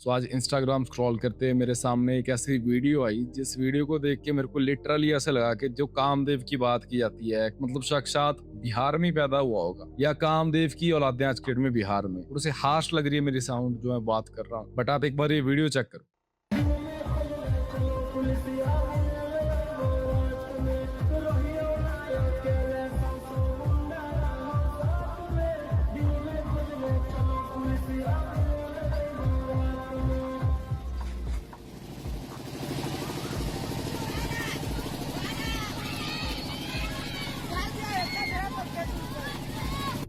सो आज Instagram scroll करते मेरे सामने एक ऐसी वीडियो आई जिस वीडियो को देख के मेरे को लिटरली ऐसा लगा कि जो कामदेव की बात की जाती है मतलब साक्षात बिहार में ही पैदा हुआ होगा या कामदेव की औलादें आज के डेट में बिहार में। और उसे हार्श लग रही है मेरी साउंड जो मैं बात कर रहा हूँ, बट आप एक बार ये वीडियो चेक करो।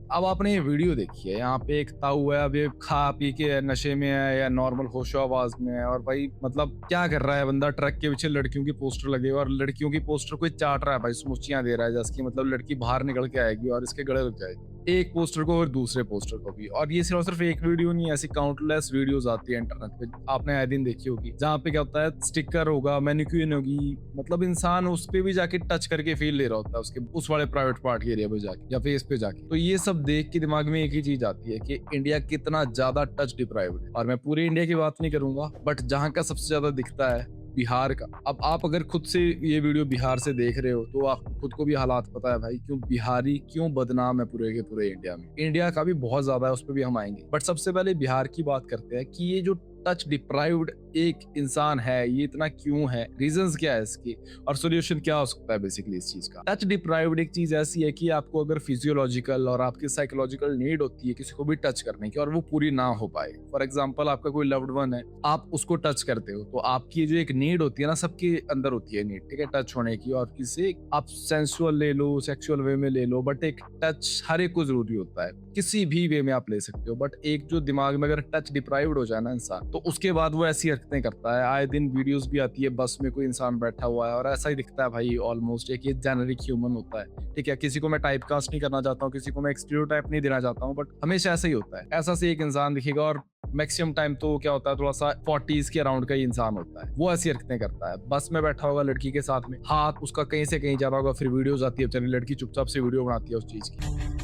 अब आपने ये वीडियो देखी है, यहाँ पे एक ताऊ है, अब ये खा पी के नशे में है या नॉर्मल होशो आवाज में है, और भाई मतलब क्या कर रहा है बंदा, ट्रक के पीछे लड़कियों की पोस्टर लगे और लड़कियों की पोस्टर कोई चाट रहा है भाई, स्मूचियां दे रहा है जैसे कि मतलब लड़की बाहर निकल के आएगी और इसके गले लग जाएगी एक पोस्टर को और दूसरे पोस्टर को भी। और ये सिर्फ एक वीडियो नहीं है, ऐसी काउंटलेस वीडियोस आती है इंटरनेट पे, आपने आए दिन देखी होगी, जहाँ पे क्या होता है स्टिकर होगा, मैनिक्यून होगी, मतलब इंसान उस पे भी जाके टच करके फील ले रहा होता है उसके उस वाले प्राइवेट पार्ट के एरिया पे जाके या फेस पे जाके। तो ये सब देख के दिमाग में एक ही चीज आती है कि इंडिया कितना ज्यादा टच डिप्राइव्ड है। और मैं पूरे इंडिया की बात नहीं करूंगा, बट जहाँ का सबसे ज्यादा दिखता है बिहार का। अब आप अगर खुद से ये वीडियो बिहार से देख रहे हो तो आप खुद को भी हालात पता है भाई, क्यों बिहारी क्यों बदनाम है पूरे के पूरे इंडिया में। इंडिया का भी बहुत ज्यादा है, उस पर भी हम आएंगे, बट सबसे पहले बिहार की बात करते हैं कि ये जो टच डिप्राइव्ड एक इंसान है ये इतना क्यों है, रीजंस क्या है इसके और सॉल्यूशन क्या हो सकता है बेसिकली इस चीज का। टच डिप्राइव्ड एक चीज ऐसी है कि आपको अगर फिजियोलॉजिकल और आपकी साइकोलॉजिकल नीड होती है किसी को भी टच करने की और वो पूरी ना हो पाए, फॉर एग्जांपल आपका कोई लव्ड वन है, आप उसको टच करते हो तो आपकी जो एक नीड होती है ना, सबके अंदर होती है नीड, ठीक है, टच होने की, और किसी आप सेंसुअल ले लो, सेक्सुअल वे में ले लो, बट एक टच हर एक को जरूरी होता है, किसी भी वे में आप ले सकते हो। बट एक जो दिमाग में अगर टच डिप्राइव्ड हो जाए ना इंसान, तो उसके बाद वो ऐसी हरकतें करता है। आए दिन वीडियोस भी आती है, बस में कोई इंसान बैठा हुआ है और ऐसा ही दिखता है भाई, ऑलमोस्ट एक ये जेनरिक ह्यूमन होता है, ठीक है। किसी को मैं टाइप कास्ट नहीं करना चाहता हूँ, किसी को मैं एक स्टीरियोटाइप नहीं देना चाहता हूँ, बट हमेशा ऐसा ही होता है, ऐसा से एक इंसान दिखेगा और मैक्सिमम टाइम तो क्या होता है थोड़ा सा 40s के अराउंड का ही इंसान होता है, वो ऐसी हरकतें करता है। बस में बैठा होगा लड़की के साथ में, हाथ उसका कहीं से कहीं जा रहा होगा, फिर वीडियोस आती है, बेचारी लड़की चुपचाप से वीडियो बनाती है उस चीज की।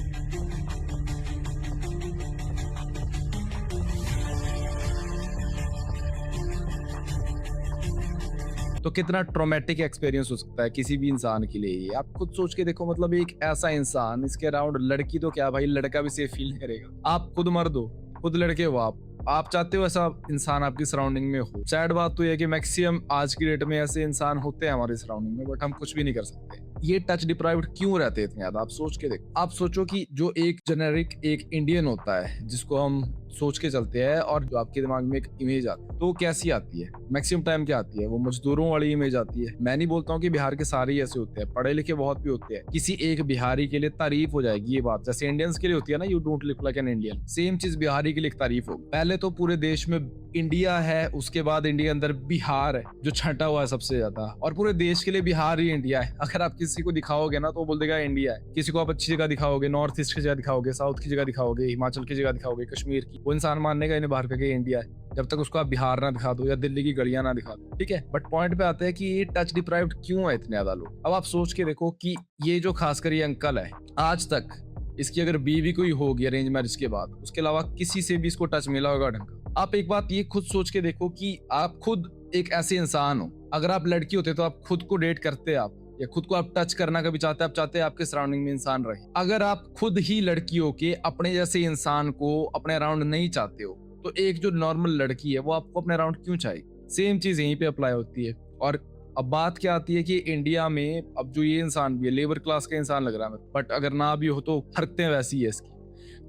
तो कितना ट्रॉमेटिक एक्सपीरियंस हो सकता है किसी भी इंसान के लिए ये, आप खुद सोच के देखो। मतलब एक ऐसा इंसान, इसके अराउंड लड़की तो क्या भाई, लड़का भी सेफ फील करेगा। आप खुद मर्द हो, खुद लड़के हो, आप चाहते हो ऐसा इंसान आपकी सराउंडिंग में हो। सैड बात तो ये है कि मैक्सिमम आज की डेट में ऐसे इंसान होते हैं हमारे सराउंडिंग में, बट हम कुछ भी नहीं कर सकते। ये टच डिप्राइव्ड क्यों रहते हैं इतने ज्यादा, आप सोच के देखो। आप सोचो कि जो एक जेनेरिक एक इंडियन होता है जिसको हम सोच के चलते हैं और जो आपके दिमाग में एक इमेज आती है, तो वो कैसी आती है मैक्सिमम टाइम, क्या आती है, वो मजदूरों वाली इमेज आती है। मैं नहीं बोलता हूँ कि बिहार के सारे ही ऐसे होते हैं, पढ़े लिखे बहुत भी होते हैं। किसी एक बिहारी के लिए तारीफ हो जाएगी ये बात, जैसे इंडियंस के लिए होती है ना, you don't look like an Indian, same चीज बिहारी के लिए तारीफ हो। पहले तो पूरे देश में इंडिया है, उसके बाद इंडिया के अंदर बिहार है जो छंटा हुआ है सबसे ज्यादा, और पूरे देश के लिए बिहार ही इंडिया है। अगर आप किसी को दिखाओगे ना तो वो बोल देगा इंडिया है। किसी को आप अच्छी जगह दिखाओगे, नॉर्थ ईस्ट की जगह दिखाओगे, साउथ की जगह दिखाओगे, हिमाचल की जगह दिखाओगे, कश्मीर की, वो इंसान मानने का बाहर का इंडिया है, जब तक उसको आप बिहार ना दिखा दो या दिल्ली की गलियां ना दिखा दो, ठीक है। बट पॉइंट पे आते हैं कि ये टच डिप्राइव्ड क्यों है इतने ज्यादा लोग। अब आप सोच के देखो कि ये जो खासकर ये अंकल है, आज तक इसकी अगर बीवी कोई होगी अरेंज मैरिज के बाद, उसके अलावा किसी से भी इसको टच मिला होगा ढंग का। आप एक बात ये खुद सोच के देखो कि आप खुद एक ऐसे इंसान हो, अगर आप लड़की होते तो आप खुद को डेट करते, आप या खुद को आप टच करना कभी चाहते, आप चाहते आपके सराउंडिंग में इंसान रहे। अगर आप खुद ही लड़कियों के अपने जैसे इंसान को अपने अराउंड नहीं चाहते हो, तो एक जो नॉर्मल लड़की है वो आपको अपने अराउंड क्यों चाहिए। सेम चीज यहीं पे अप्लाई होती है। और अब बात क्या आती है कि इंडिया में अब जो ये इंसान भी है, लेबर क्लास का इंसान लग रहा है, बट अगर ना भी हो तो हरकतें वैसी है इसकी।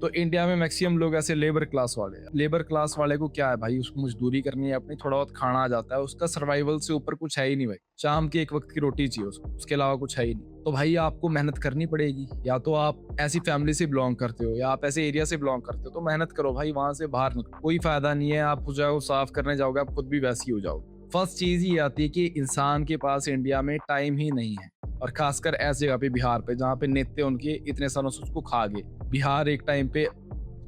तो इंडिया में मैक्सिमम लोग ऐसे लेबर क्लास वाले हैं। लेबर क्लास वाले को क्या है भाई, उसको मजदूरी करनी है अपनी, थोड़ा बहुत खाना आ जाता है, उसका सर्वाइवल से ऊपर कुछ है ही नहीं भाई। शाम की एक वक्त की रोटी चाहिए उसको, उसके अलावा कुछ है ही नहीं। तो भाई आपको मेहनत करनी पड़ेगी, या तो आप ऐसी फैमिली से बिलोंग करते हो या आप ऐसे एरिया से बिलोंग करते हो, तो मेहनत करो भाई, वहां से बाहर निकलो। कोई फायदा नहीं है आप हो जाओ साफ करने जाओगे, आप खुद भी वैसी हो जाओगे। फर्स्ट चीज ये आती है कि इंसान के पास इंडिया में टाइम ही नहीं है, और खासकर ऐसी जगह पे बिहार पे जहाँ पे नेते उनके इतने सालों से उसको खा गए। बिहार एक टाइम पे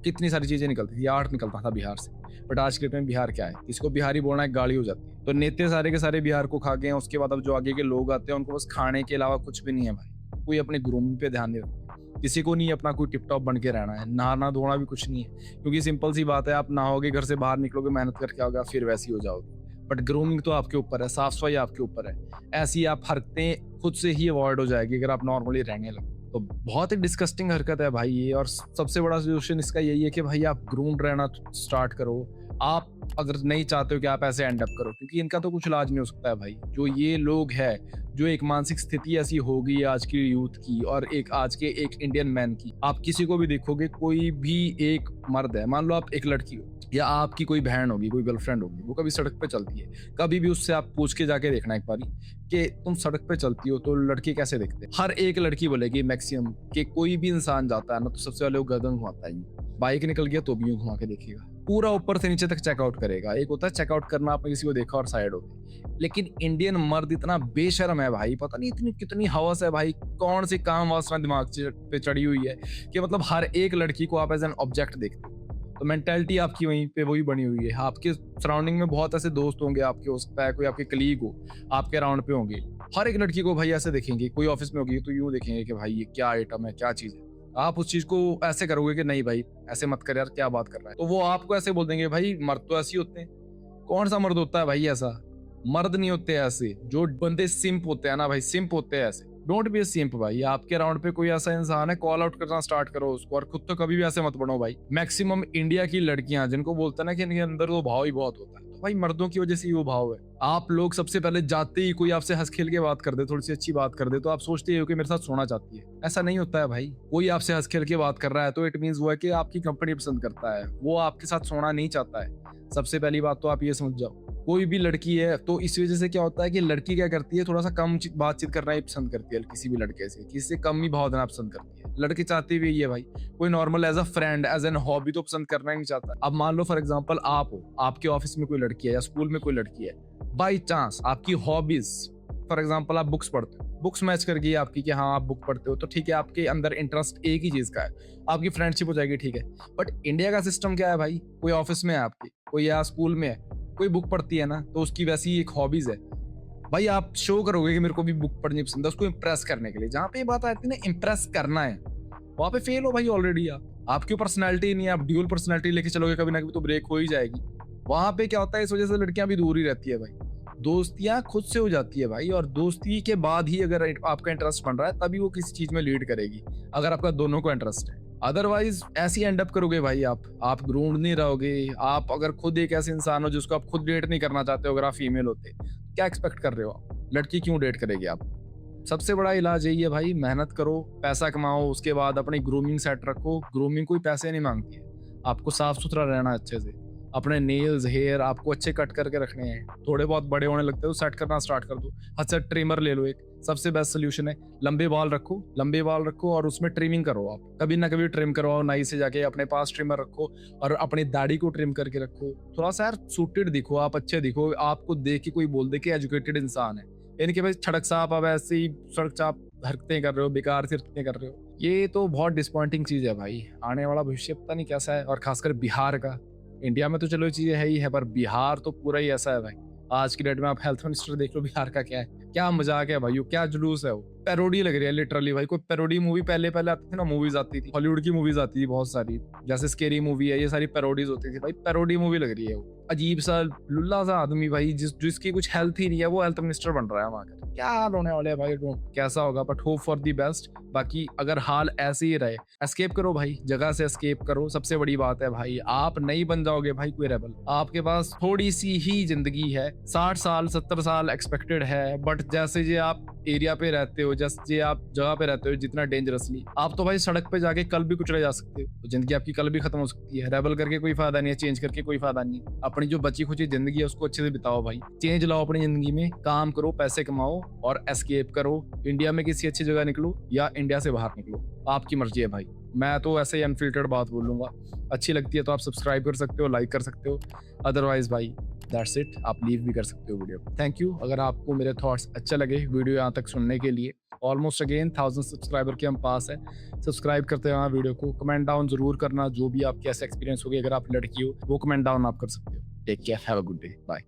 कितनी सारी चीजें निकलती थी, आर्ट निकलता था बिहार से, बट आज के टाइम में बिहार क्या है, किसी को बिहारी बोलना एक गाली हो जाती है। तो नेते सारे के सारे बिहार को खा गए हैं। उसके बाद अब जो आगे के लोग आते हैं उनको बस खाने के अलावा कुछ भी नहीं है भाई, कोई अपने ग्रूमिंग पे ध्यान नहीं रखता। किसी को नहीं अपना कोई टिप टॉप बन के रहना है, नहाना धोना भी कुछ नहीं है, क्योंकि सिंपल सी बात है, आप नहाओगे, घर से बाहर निकलोगे, मेहनत करके आओगे, फिर वैसी हो जाओगे। बट ग्रूमिंग तो आपके ऊपर है, साफ सफाई आपके ऊपर है। ऐसी आप हरकतें खुद से ही अवॉइड हो जाएगी अगर आप नॉर्मली रहने लगे। तो बहुत ही डिस्गस्टिंग हरकत है भाई ये, और सबसे बड़ा सोल्यूशन इसका यही है कि भाई आप ग्रूम्ड रहना स्टार्ट करो। आप अगर नहीं चाहते हो कि आप ऐसे एंड अप करो, क्योंकि इनका तो कुछ इलाज नहीं हो सकता है भाई। जो ये लोग हैं, जो एक मानसिक स्थिति ऐसी हो गई आज की यूथ की और एक आज के एक इंडियन मैन की, आप किसी को भी देखोगे, कोई भी एक मर्द है, मान लो आप एक लड़की हो या आपकी कोई बहन होगी, कोई गर्लफ्रेंड होगी, वो कभी सड़क पे चलती है, कभी भी उससे आप पूछ के जाके देखना एक बारी कि तुम सड़क पे चलती हो तो लड़के कैसे दिखते हैं। हर एक लड़की बोलेगी मैक्सिमम कि कोई भी इंसान जाता है ना तो सबसे पहले वो गर्दन घुमाता है, बाइक निकल गया तो भी यूं घुमा के देखेगा, पूरा ऊपर से नीचे तक चेकआउट करेगा। एक होता है चेकआउट करना, आपने किसी को देखा और साइड होते, लेकिन इंडियन मर्द इतना बेशर्म है भाई, पता नहीं इतनी कितनी हवस है भाई, कौन सी काम वासना दिमाग पे चढ़ी हुई है कि मतलब हर एक लड़की को आप एज एन ऑब्जेक्ट देखते हो। तो मेंटेलिटी आपकी वहीं पे वही बनी हुई है। आपके सराउंडिंग में बहुत ऐसे दोस्त होंगे आपके, हो सकता है कोई आपके कलीग हो, आपके राउंड पे होंगे, हर एक लड़की को भाई ऐसे देखेंगे, कोई ऑफिस में होगी तो यूं देखेंगे कि भाई ये क्या आइटम है, क्या चीज है। आप उस चीज को ऐसे करोगे कि नहीं भाई ऐसे मत कर यार, क्या बात कर रहा है, तो वो आपको ऐसे बोल देंगे भाई मर्द तो ऐसे ही होते हैं। कौन सा मर्द होता है भाई ऐसा? मर्द नहीं होते ऐसे। जो बंदे सिंप होते हैं ना भाई, सिंप होते हैं ऐसे। डोंट बी अ सिंप भाई। आपके राउंड पे कोई ऐसा इंसान है, कॉल आउट करना स्टार्ट करो उसको, और खुद तो कभी भी ऐसे मत बनो भाई। मैक्सिमम इंडिया की लड़कियां जिनको बोलते हैं ना कि इनके अंदर वो भाव ही बहुत होता है, तो भाई मर्दों की वजह से ही वो भाव है। आप लोग सबसे पहले जाते ही कोई आपसे हंस खेल के बात कर दे, थोड़ी सी अच्छी बात कर दे, तो आप सोचते हो कि मेरे साथ सोना चाहती है। ऐसा नहीं होता है भाई। कोई आपसे हंस खेल के बात कर रहा है तो इट मींस वो है कि आपकी कंपनी पसंद करता है, वो आपके साथ सोना नहीं चाहता है। सबसे पहली बात तो आप ये समझ जाओ। कोई भी लड़की है तो इस वजह से क्या होता है कि लड़की क्या करती है, थोड़ा सा कम बातचीत करना ही पसंद करती है किसी भी लड़के से, किसी से कम ही भाव देना पसंद करती है। लड़के चाहते भी ये भाई, कोई normal as a friend, as an hobby तो पसंद करना ही नहीं चाहता। अब मान लो फॉर एग्जांपल आप हो, आपके ऑफिस में कोई लड़की है या स्कूल में कोई लड़की है, बाई चांस आपकी हॉबीज, फॉर एग्जांपल आप बुक्स पढ़ते हो, बुक्स मैच कर गई आपकी कि हाँ आप बुक पढ़ते हो, तो ठीक है, आपके अंदर इंटरेस्ट एक ही चीज का है, आपकी फ्रेंडशिप हो जाएगी, ठीक है। बट इंडिया का सिस्टम क्या है भाई, कोई ऑफिस में है आपकी, कोई या स्कूल में है, कोई बुक पढ़ती है ना, तो उसकी वैसी एक हॉबीज है भाई। आप शो करोगे कि मेरे को भी बुक पढ़नी पसंद है, उसको इम्प्रेस करने के लिए। जहाँ पे ये बात आती है ना इम्प्रेस करना है, वहां पे फेल हो भाई ऑलरेडी। आपकी पर्सनैलिटी नहीं है, आप ड्यूअल पर्सनैलिटी लेके चलोगे, कभी ना कभी तो ब्रेक हो ही जाएगी। वहां पे क्या होता है, इस वजह से लड़कियां भी दूर ही रहती है भाई। दोस्तियां खुद से हो जाती है भाई, और दोस्ती के बाद ही अगर आपका इंटरेस्ट बन रहा है तभी वो किसी चीज में लीड करेगी, अगर आपका दोनों को इंटरेस्ट है। अदरवाइज ऐसे एंड अप करोगे भाई आप ग्रूम्ड नहीं रहोगे। आप अगर खुद एक ऐसे इंसान हो जिसको आप खुद डेट नहीं करना चाहते हो, अगर आप फीमेल होते, क्या एक्सपेक्ट कर रहे हो आप? लड़की क्यों डेट करेगी आप? सबसे बड़ा इलाज यही है भाई, मेहनत करो, पैसा कमाओ, उसके बाद अपनी ग्रूमिंग सेट रखो। ग्रूमिंग कोई पैसे नहीं मांगती है, आपको साफ सुथरा रहना अच्छे से, अपने नेल्स हेयर आपको अच्छे कट करके रखने हैं। थोड़े बहुत बड़े होने लगते हो, सेट करना स्टार्ट कर दो, अच्छा ट्रिमर ले लो, एक सबसे बेस्ट सोल्यूशन है। लंबे बाल रखो, लंबे बाल रखो और उसमें ट्रिमिंग करो। आप कभी ना कभी ट्रिम करवाओ नाई से जाके, अपने पास ट्रिमर रखो और अपनी दाढ़ी को ट्रिम करके रखो। थोड़ा सा यार सूटेड दिखो, आप अच्छे दिखो, आपको देख के कोई बोल दे कि एजुकेटेड इंसान है। इनके भाई छड़क साहब आप ऐसे ही सड़क चाप हरकतें कर रहे हो, बेकार से हरकतें कर रहे हो, ये तो बहुत डिसपॉइंटिंग चीज है भाई। आने वाला भविष्य पता नहीं कैसा है, और खासकर बिहार का। इंडिया में तो चलो चीजें है ही है, पर बिहार तो पूरा ही ऐसा है भाई। आज की डेट में आप हेल्थ मिनिस्टर देख लो बिहार का क्या है, क्या मजाक है भाई, क्या जुलूस है, वो पैरोडी लग रही है लिटरली भाई। कोई पैरोडी मूवी पहले आती थी ना, मूवीज आती थी, हॉलीवुड की मूवीज आती थी बहुत सारी, जैसे स्केरी मूवी है, ये सारी पैरोडीज होती थी भाई। पैरोडी मूवी लग रही है वो। अजीब सा लुल्ला सा आदमी भाई, जिसकी कुछ हेल्थ ही नहीं है, वो हेल्थ मिनिस्टर बन रहा है वहां का। क्या हाल होने वाले है भाई, कैसा होगा, but hope for the best. बाकी अगर हाल ऐसे ही रहे, एस्केप करो भाई, जगह से एस्केप करो। सबसे बड़ी बात है भाई, आप नहीं बन जाओगे भाई कोई रेबल। आपके पास थोड़ी सी ही जिंदगी है, 60 साल 70 साल एक्सपेक्टेड है, बट जैसे जे आप एरिया पे रहते हो, जैसे आप जगह पे रहते हो, जितना डेंजरसली, आप तो भाई सड़क पे जाके कल भी कुचले जा सकते हो। तो जिंदगी आपकी कल भी खत्म हो सकती है। रेबल करके कोई फायदा नहीं है, चेंज करके कोई फायदा नहीं है। अपनी जो बची खुची जिंदगी है उसको अच्छे से बिताओ भाई, चेंज लाओ अपनी जिंदगी में, काम करो, पैसे कमाओ और एस्केप करो। इंडिया में किसी अच्छी जगह निकलो या इंडिया से बाहर निकलो, आपकी मर्जी है भाई। मैं तो ऐसे ही अनफिल्टर्ड बात बोलूंगा। अच्छी लगती है तो आप सब्सक्राइब कर सकते हो, लाइक कर सकते हो। अदरवाइज भाई दैट्स इट, आप लीव भी कर सकते हो वीडियो। Thank you. अगर आपको मेरे थॉट्स अच्छे लगे वीडियो यहाँ तक सुनने के लिए, ऑलमोस्ट अगेन 1000 सब्सक्राइबर के हम पास है। सब्सक्राइब करते हैं वीडियो को, कमेंट डाउन जरूर करना, जो भी आपके ऐसे एक्सपीरियंस होगी। अगर आप लड़की हो वो कमेंट डाउन आप कर सकते हो। Take care, have a good day, bye.